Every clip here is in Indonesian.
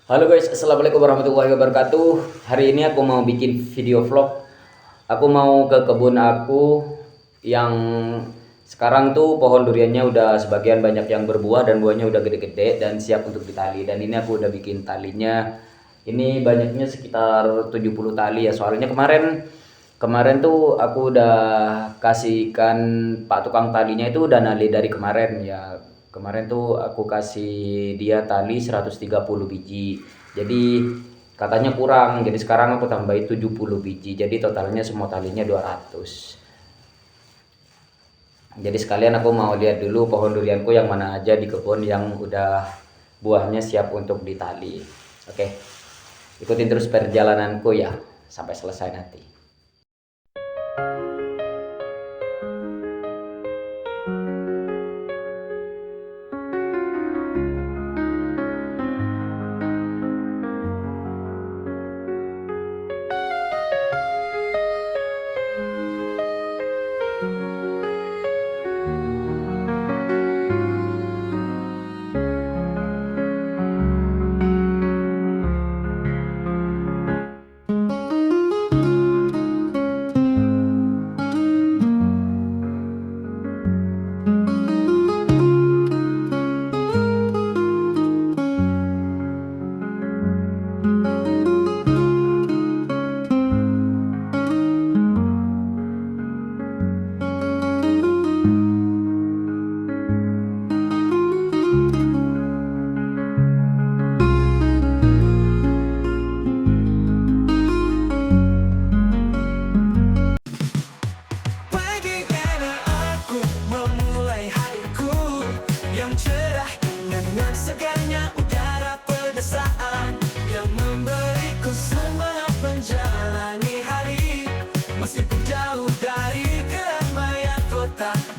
Halo guys, assalamualaikum warahmatullahi wabarakatuh. Hari ini aku mau bikin video vlog. Aku mau ke kebun aku yang sekarang tuh pohon duriannya udah sebagian banyak yang berbuah dan buahnya udah gede-gede dan siap untuk ditali. Dan ini aku udah bikin talinya. Ini banyaknya sekitar 70 tali ya. Soalnya kemarin tuh aku udah kasihkan Pak tukang talinya itu udah nali dari kemarin ya. Kemarin tuh aku kasih dia tali 130 biji. Jadi katanya kurang. Jadi sekarang aku tambahin 70 biji. Jadi totalnya semua talinya 200. Jadi sekalian aku mau lihat dulu pohon durianku yang mana aja di kebun yang udah buahnya siap untuk ditali. Oke. Ikutin terus perjalananku ya sampai selesai nanti.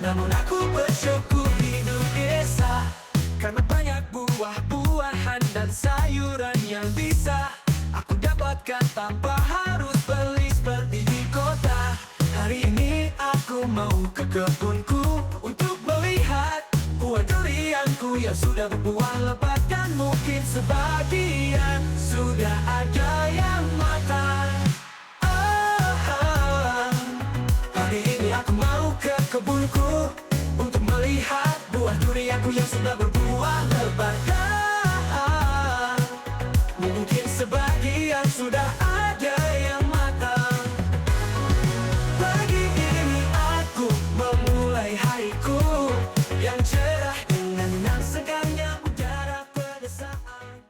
Namun aku bersyukur hidup desa, karena banyak buah-buahan dan sayuran yang bisa aku dapatkan tanpa harus beli seperti di kota. Hari ini aku mau ke kebunku untuk melihat buah durianku yang sudah berbuah lebat, dan mungkin sebagian sudah ada yang matang. Hari ini aku mau ke kebunku untuk melihat buah durianku yang sudah berbuah lebat, dan mungkin sebagian sudah ada yang matang. Pagi ini aku memulai hariku yang cerah dengan yang segarnya udara pedesaan.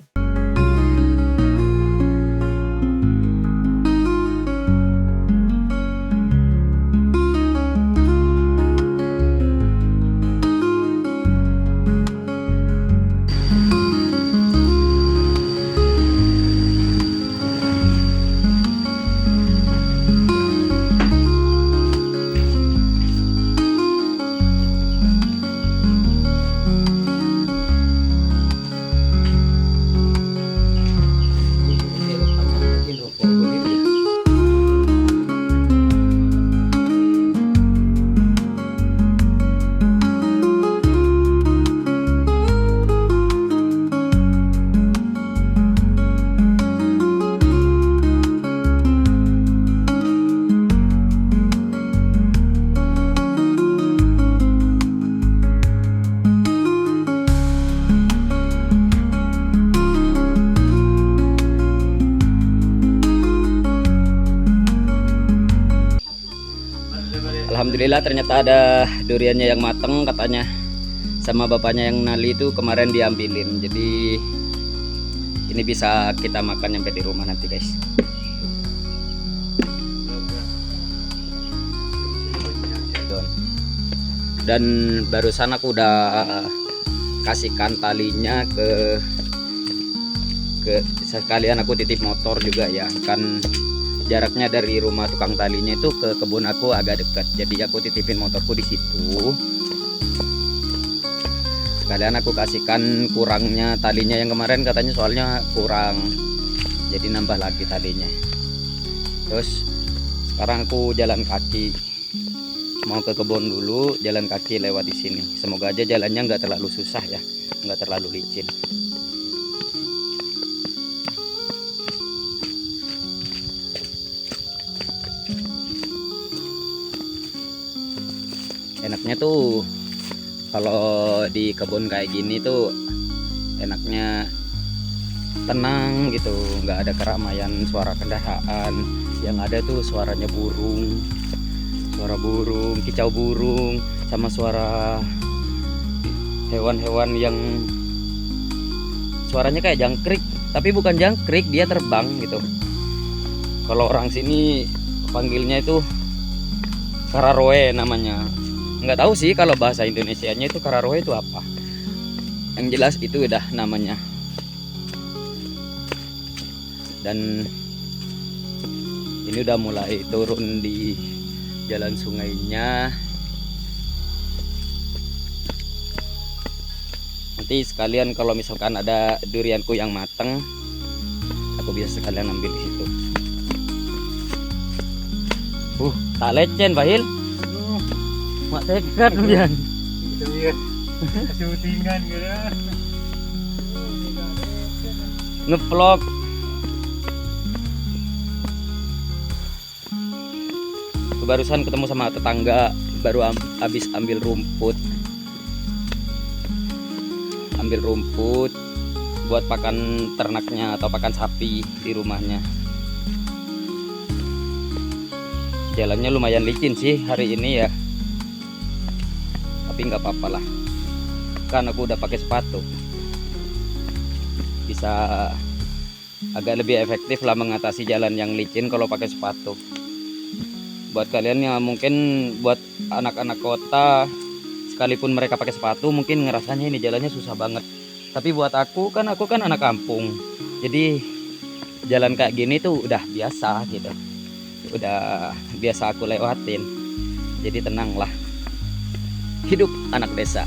Alhamdulillah ternyata ada duriannya yang mateng katanya, sama bapaknya yang nali itu kemarin diambilin. Jadi ini bisa kita makan sampai di rumah nanti guys. Dan barusan aku udah kasihkan talinya ke sekalian aku titip motor juga ya, kan jaraknya dari rumah tukang talinya itu ke kebun aku agak dekat, jadi aku titipin motorku di situ. Sekalian aku kasihkan kurangnya talinya yang kemarin katanya soalnya kurang, jadi nambah lagi talinya. Terus sekarang aku jalan kaki mau ke kebun dulu, jalan kaki lewat di sini. Semoga aja jalannya nggak terlalu susah ya, nggak terlalu licin. Enaknya tuh kalau di kebun kayak gini tuh enaknya tenang gitu, nggak ada keramaian suara kendaraan. Yang ada tuh suaranya burung, suara burung, kicau burung, sama suara hewan-hewan yang suaranya kayak jangkrik, tapi bukan jangkrik, dia terbang gitu. Kalau orang sini panggilnya itu kararoe namanya. Nggak tahu sih kalau bahasa Indonesianya itu kararoe itu apa. Yang jelas itu udah namanya. Dan ini udah mulai turun di jalan sungainya. Nanti sekalian kalau misalkan ada durianku yang mateng, aku bisa sekalian ambil di situ. Tak lecen Bahil. Mak tekat biar. Itu ya. Syutingan gitu. Ngevlog. Barusan ketemu sama tetangga, baru habis ambil rumput buat pakan ternaknya atau pakan sapi di rumahnya. Jalannya lumayan licin sih hari ini ya, tapi nggak apa-apa lah, kan aku udah pakai sepatu, bisa agak lebih efektif lah mengatasi jalan yang licin kalau pakai sepatu. Buat kalian yang mungkin buat anak-anak kota, sekalipun mereka pakai sepatu mungkin ngerasanya ini jalannya susah banget. Tapi buat aku kan anak kampung, jadi jalan kayak gini tuh udah biasa gitu, udah biasa aku lewatin. Jadi tenang lah, hidup anak desa.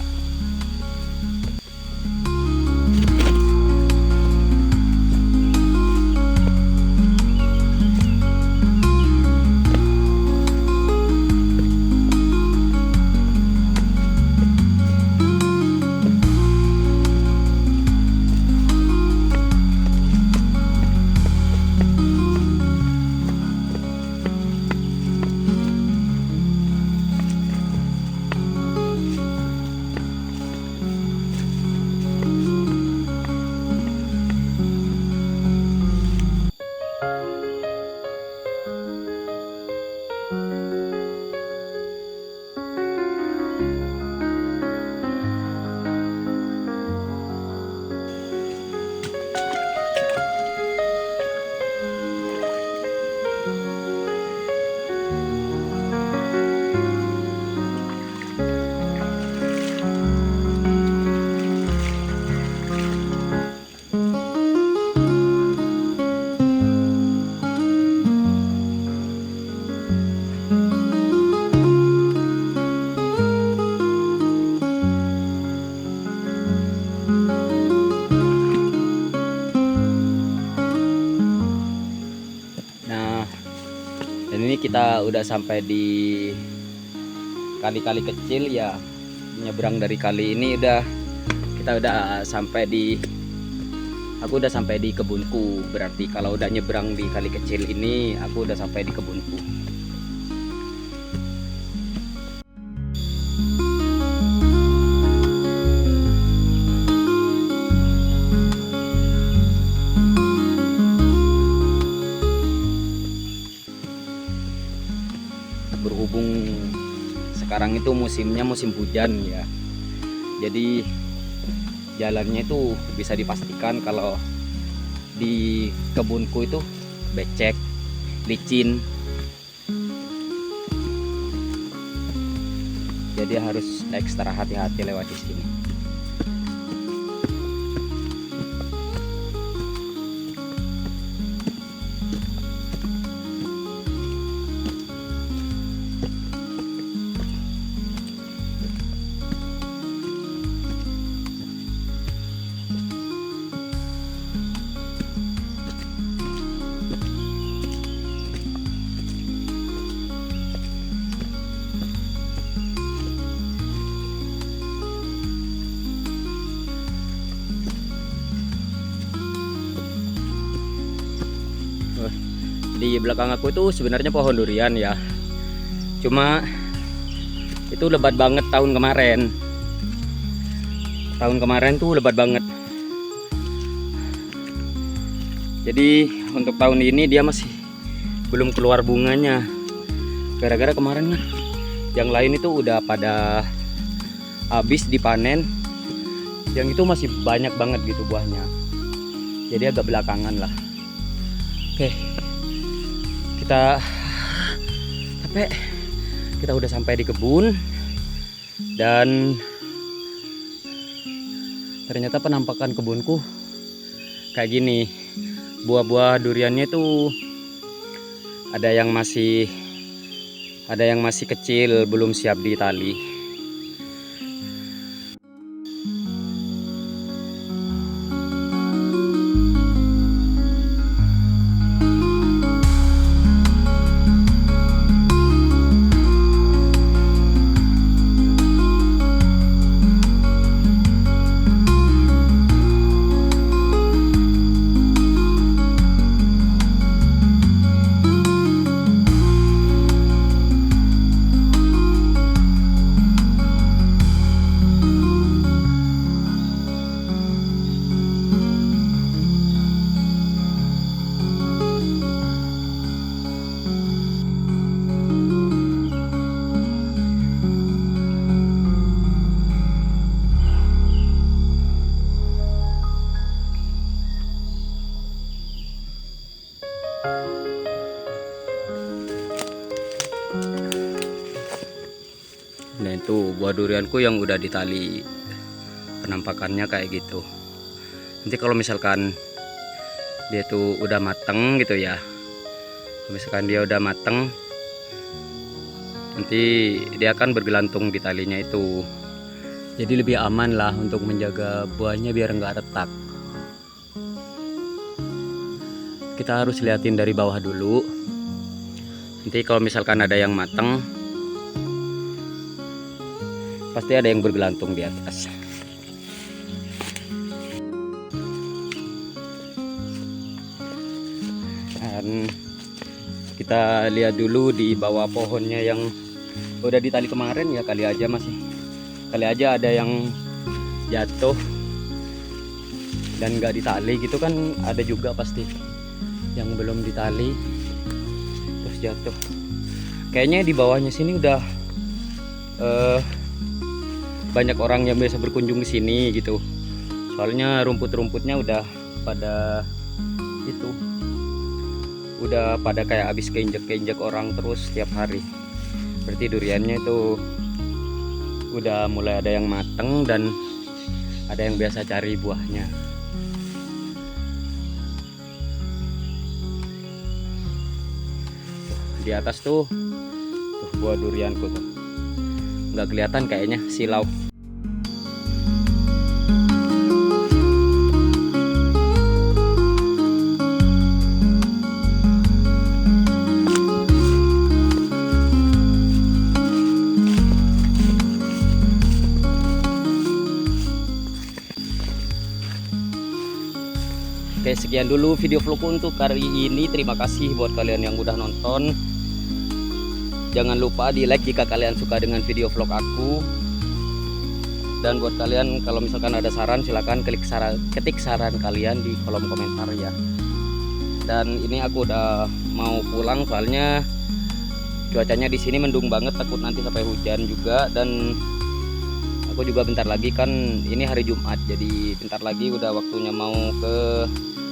Kita udah sampai di kali-kali kecil ya, nyebrang dari kali ini kita udah sampai di, aku udah sampai di kebunku. Berarti kalau udah nyebrang di kali kecil ini aku udah sampai di kebunku. Berhubung sekarang itu musimnya musim hujan ya, jadi jalannya itu bisa dipastikan kalau di kebunku itu becek, licin, jadi harus ekstra hati-hati lewat di sini. Di belakang aku itu sebenarnya pohon durian ya, cuma Itu lebat banget tahun kemarin. Tahun kemarin tuh lebat banget. Jadi untuk tahun ini dia masih belum keluar bunganya. Gara-gara kemarin kan yang lain itu udah pada habis dipanen. Yang itu masih banyak banget gitu buahnya. Jadi agak belakangan lah. Oke. Kita capek. Kita udah sampai di kebun. Dan ternyata penampakan kebunku kayak gini. Buah-buah duriannya tuh ada yang masih kecil, belum siap ditali. Nah itu buah durianku yang udah ditali, penampakannya kayak gitu. Nanti kalau misalkan dia tuh udah mateng gitu ya, misalkan dia udah mateng, nanti dia akan bergelantung di talinya itu. Jadi lebih aman lah untuk menjaga buahnya biar nggak retak. Kita harus liatin dari bawah dulu. Nanti kalau misalkan ada yang mateng, pasti ada yang bergelantung di atas. Dan kita lihat dulu di bawah pohonnya yang udah ditali kemarin ya, kali aja ada yang jatuh dan nggak ditali gitu kan, ada juga pasti yang belum ditali terus jatuh. Kayaknya di bawahnya sini udah banyak orang yang biasa berkunjung ke sini gitu. Soalnya rumput-rumputnya udah pada kayak habis keinjek orang terus setiap hari. Berarti duriannya itu udah mulai ada yang mateng dan ada yang biasa cari buahnya. Di atas tuh buah durianku tuh. Nggak kelihatan kayaknya, silau. Oke, sekian dulu video vlogku untuk kali ini. Terima kasih buat kalian yang udah nonton. Jangan lupa di like jika kalian suka dengan video vlog aku. Dan buat kalian kalau misalkan ada saran, silahkan ketik saran kalian di kolom komentar ya. Dan ini aku udah mau pulang soalnya cuacanya di sini mendung banget, takut nanti sampai hujan juga. Dan aku juga bentar lagi kan ini hari Jumat, jadi bentar lagi udah waktunya mau ke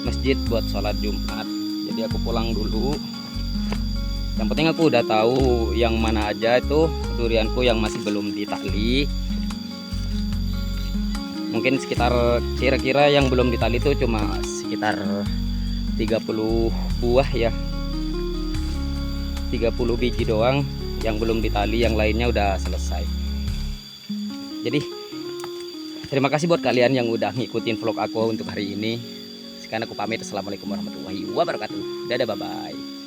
masjid buat sholat Jumat. Jadi aku pulang dulu. Yang penting aku udah tahu yang mana aja itu durianku yang masih belum ditali. Mungkin sekitar kira-kira yang belum ditali itu cuma sekitar 30 buah ya, 30 biji doang yang belum ditali, yang lainnya udah selesai. Jadi terima kasih buat kalian yang udah ngikutin vlog aku untuk hari ini. Sekarang aku pamit. Assalamualaikum warahmatullahi wabarakatuh. Dadah, bye bye.